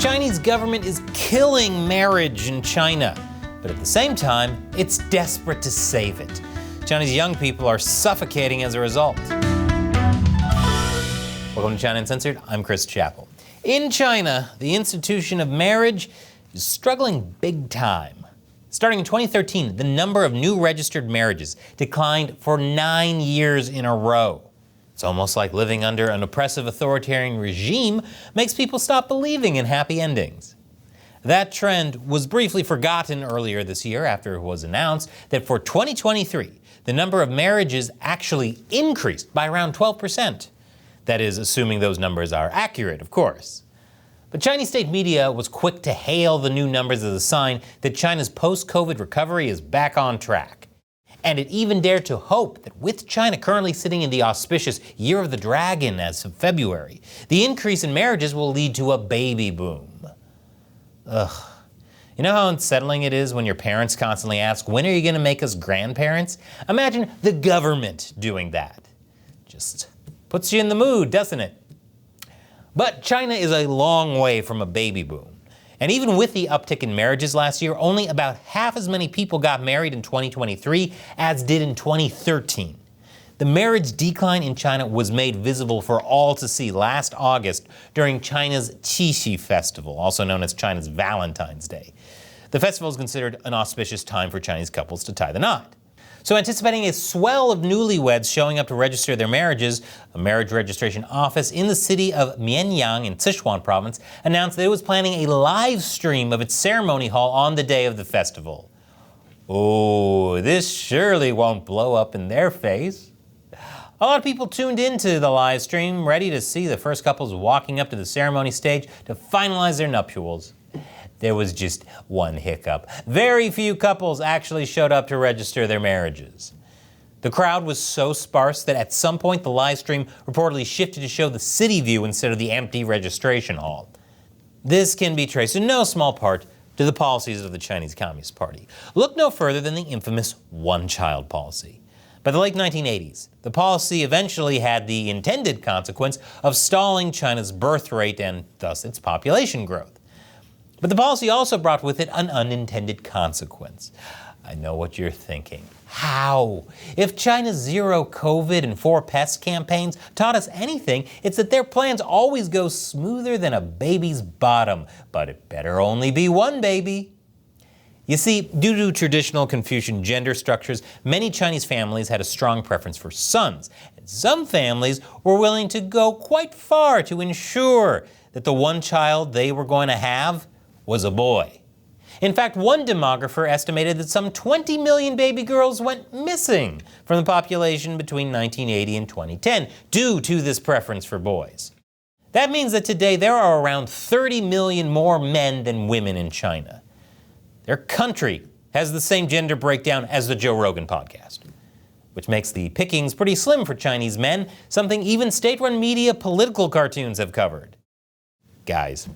Chinese government is killing marriage in China, but at the same time, it's desperate to save it. China's young people are suffocating as a result. Welcome to China Uncensored, I'm Chris Chappell. In China, the institution of marriage is struggling big time. Starting in 2013, the number of new registered marriages declined for 9 years in a row. It's almost like living under an oppressive authoritarian regime makes people stop believing in happy endings. That trend was briefly forgotten earlier this year after it was announced that for 2023, the number of marriages actually increased by around 12%. That is, assuming those numbers are accurate, of course. But Chinese state media was quick to hail the new numbers as a sign that China's post-COVID recovery is back on track. And it even dared to hope that with China currently sitting in the auspicious Year of the Dragon as of February, the increase in marriages will lead to a baby boom. Ugh. You know how unsettling it is when your parents constantly ask, when are you going to make us grandparents? Imagine the government doing that. Just puts you in the mood, doesn't it? But China is a long way from a baby boom. And even with the uptick in marriages last year, only about half as many people got married in 2023 as did in 2013. The marriage decline in China was made visible for all to see last August during China's Qixi Festival, also known as China's Valentine's Day. The festival is considered an auspicious time for Chinese couples to tie the knot. So anticipating a swell of newlyweds showing up to register their marriages, a marriage registration office in the city of Mianyang in Sichuan province announced that it was planning a live stream of its ceremony hall on the day of the festival. Oh, this surely won't blow up in their face. A lot of people tuned into the live stream, ready to see the first couples walking up to the ceremony stage to finalize their nuptials. There was just one hiccup. Very few couples actually showed up to register their marriages. The crowd was so sparse that at some point the live stream reportedly shifted to show the city view instead of the empty registration hall. This can be traced in no small part to the policies of the Chinese Communist Party. Look no further than the infamous one-child policy. By the late 1980s, the policy eventually had the intended consequence of stalling China's birth rate and thus its population growth. But the policy also brought with it an unintended consequence. I know what you're thinking. How? If China's zero COVID and four pest campaigns taught us anything, it's that their plans always go smoother than a baby's bottom, but it better only be one baby. You see, due to traditional Confucian gender structures, many Chinese families had a strong preference for sons, and some families were willing to go quite far to ensure that the one child they were going to have was a boy. In fact, one demographer estimated that some 20 million baby girls went missing from the population between 1980 and 2010 due to this preference for boys. That means that today there are around 30 million more men than women in China. Their country has the same gender breakdown as the Joe Rogan podcast, which makes the pickings pretty slim for Chinese men, something even state-run media political cartoons have covered. Guys,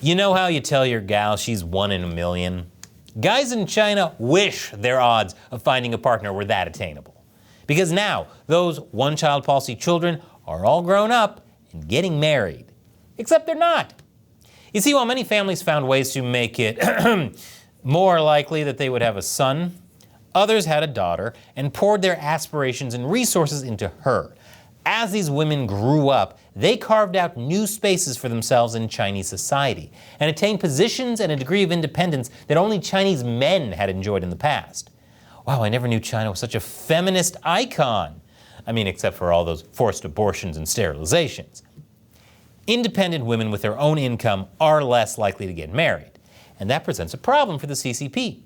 you know how you tell your gal she's 1 in a million? Guys in China wish their odds of finding a partner were that attainable. Because now, those one-child policy children are all grown up and getting married. Except they're not. You see, while many families found ways to make it more likely that they would have a son, others had a daughter and poured their aspirations and resources into her. As these women grew up, they carved out new spaces for themselves in Chinese society and attained positions and a degree of independence that only Chinese men had enjoyed in the past. Wow, I never knew China was such a feminist icon. I mean, except for all those forced abortions and sterilizations. Independent women with their own income are less likely to get married, and that presents a problem for the CCP.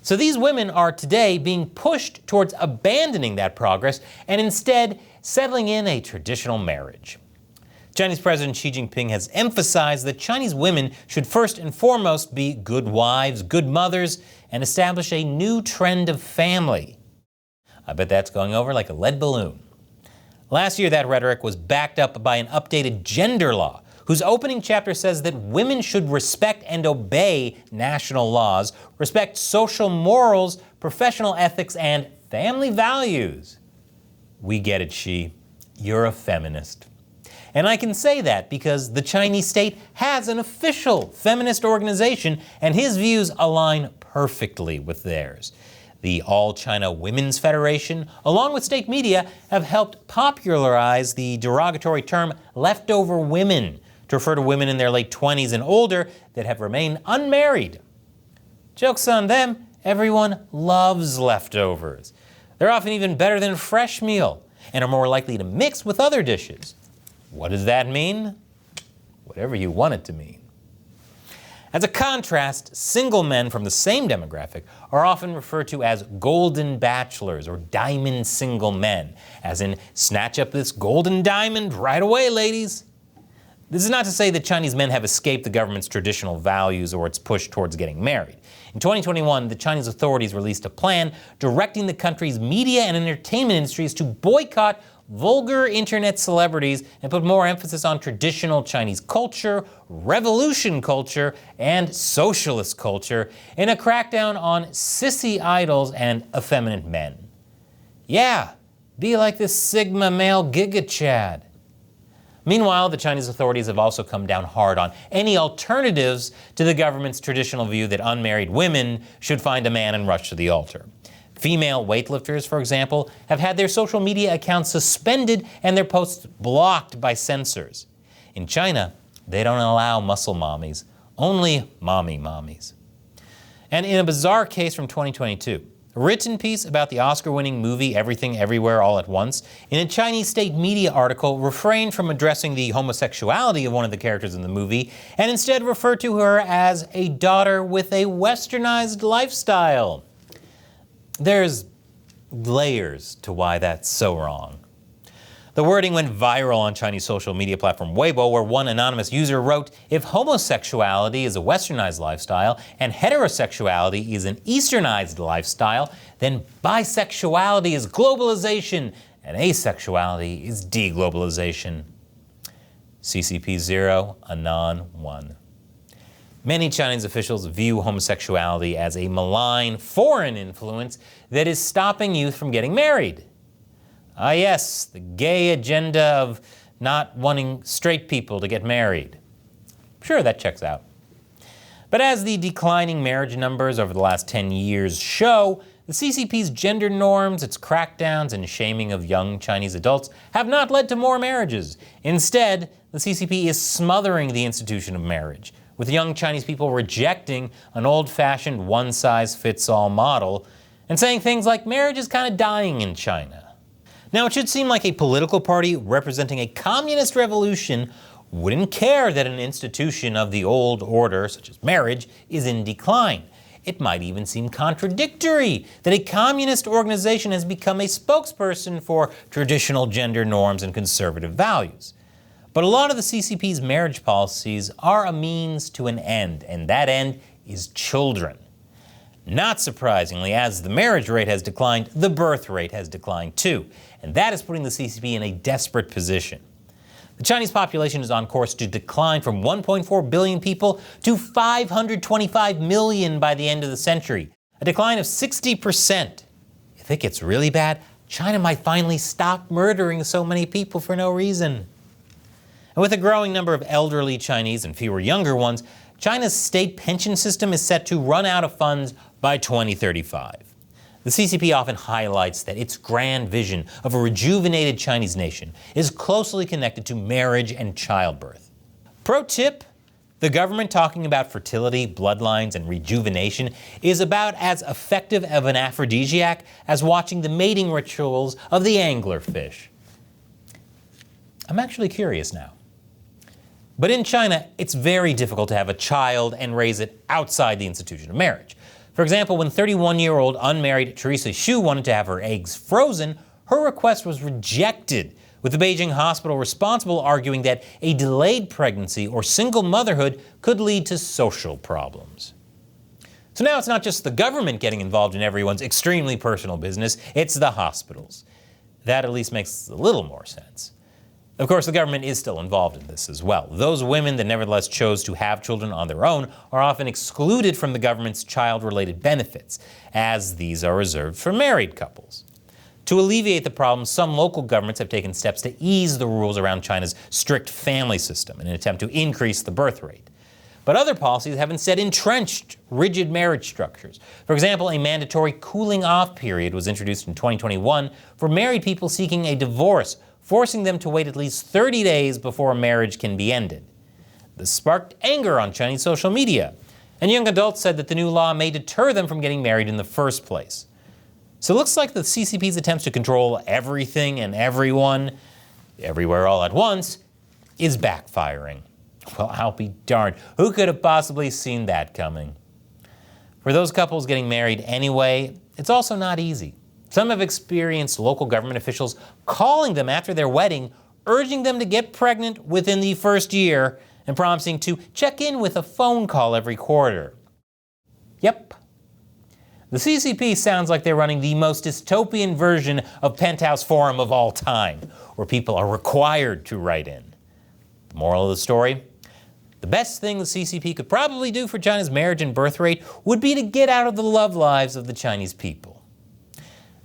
So these women are today being pushed towards abandoning that progress and instead settling in a traditional marriage. Chinese President Xi Jinping has emphasized that Chinese women should first and foremost be good wives, good mothers, and establish a new trend of family. I bet that's going over like a lead balloon. Last year, that rhetoric was backed up by an updated gender law, whose opening chapter says that women should respect and obey national laws, respect social morals, professional ethics, and family values. We get it, Xi. You're a feminist. And I can say that because the Chinese state has an official feminist organization, and his views align perfectly with theirs. The All China Women's Federation, along with state media, have helped popularize the derogatory term leftover women to refer to women in their late 20s and older that have remained unmarried. Joke's on them, everyone loves leftovers. They're often even better than fresh meal and are more likely to mix with other dishes. What does that mean? Whatever you want it to mean. As a contrast, single men from the same demographic are often referred to as golden bachelors or diamond single men, as in, snatch up this golden diamond right away, ladies. This is not to say that Chinese men have escaped the government's traditional values or its push towards getting married. In 2021, the Chinese authorities released a plan directing the country's media and entertainment industries to boycott vulgar internet celebrities and put more emphasis on traditional Chinese culture, revolution culture, and socialist culture in a crackdown on sissy idols and effeminate men. Yeah, be like this Sigma male Giga Chad. Meanwhile, the Chinese authorities have also come down hard on any alternatives to the government's traditional view that unmarried women should find a man and rush to the altar. Female weightlifters, for example, have had their social media accounts suspended and their posts blocked by censors. In China, they don't allow muscle mommies, only mommy mommies. And in a bizarre case from 2022, a written piece about the Oscar-winning movie Everything Everywhere All at Once, in a Chinese state media article refrained from addressing the homosexuality of one of the characters in the movie and instead referred to her as a daughter with a westernized lifestyle. There's layers to why that's so wrong. The wording went viral on Chinese social media platform Weibo, where one anonymous user wrote, "If homosexuality is a westernized lifestyle and heterosexuality is an easternized lifestyle, then bisexuality is globalization and asexuality is deglobalization." CCP 0, Anon 1. Many Chinese officials view homosexuality as a malign foreign influence that is stopping youth from getting married. Ah yes, the gay agenda of not wanting straight people to get married. Sure, that checks out. But as the declining marriage numbers over the last 10 years show, the CCP's gender norms, its crackdowns and shaming of young Chinese adults have not led to more marriages. Instead, the CCP is smothering the institution of marriage, with young Chinese people rejecting an old-fashioned one-size-fits-all model and saying things like marriage is kind of dying in China. Now, it should seem like a political party representing a communist revolution wouldn't care that an institution of the old order, such as marriage, is in decline. It might even seem contradictory that a communist organization has become a spokesperson for traditional gender norms and conservative values. But a lot of the CCP's marriage policies are a means to an end, and that end is children. Not surprisingly, as the marriage rate has declined, the birth rate has declined too, and that is putting the CCP in a desperate position. The Chinese population is on course to decline from 1.4 billion people to 525 million by the end of the century, a decline of 60%. If it gets really bad, China might finally stop murdering so many people for no reason. And with a growing number of elderly Chinese and fewer younger ones, China's state pension system is set to run out of funds by 2035. The CCP often highlights that its grand vision of a rejuvenated Chinese nation is closely connected to marriage and childbirth. Pro tip, the government talking about fertility, bloodlines, and rejuvenation is about as effective of an aphrodisiac as watching the mating rituals of the anglerfish. I'm actually curious now. But in China, it's very difficult to have a child and raise it outside the institution of marriage. For example, when 31-year-old unmarried Teresa Xu wanted to have her eggs frozen, her request was rejected, with the Beijing hospital responsible arguing that a delayed pregnancy or single motherhood could lead to social problems. So now it's not just the government getting involved in everyone's extremely personal business, it's the hospitals. That at least makes a little more sense. Of course, the government is still involved in this as well. Those women that nevertheless chose to have children on their own are often excluded from the government's child-related benefits, as these are reserved for married couples. To alleviate the problem, some local governments have taken steps to ease the rules around China's strict family system in an attempt to increase the birth rate. But other policies have instead entrenched rigid marriage structures. For example, a mandatory cooling off period was introduced in 2021 for married people seeking a divorce, forcing them to wait at least 30 days before a marriage can be ended. This sparked anger on Chinese social media, and young adults said that the new law may deter them from getting married in the first place. So it looks like the CCP's attempts to control everything and everyone, everywhere all at once, is backfiring. Well, I'll be darned. Who could have possibly seen that coming? For those couples getting married anyway, it's also not easy. Some have experienced local government officials calling them after their wedding, urging them to get pregnant within the first year, and promising to check in with a phone call every quarter. Yep. The CCP sounds like they're running the most dystopian version of Penthouse Forum of all time, where people are required to write in. The moral of the story? The best thing the CCP could probably do for China's marriage and birth rate would be to get out of the love lives of the Chinese people.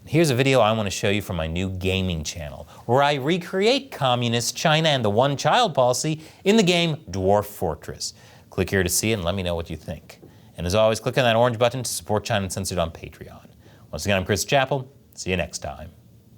Here's a video I want to show you from my new gaming channel, where I recreate communist China and the one-child policy in the game Dwarf Fortress. Click here to see it and let me know what you think. And as always, click on that orange button to support China Uncensored on Patreon. Once again, I'm Chris Chappell. See you next time.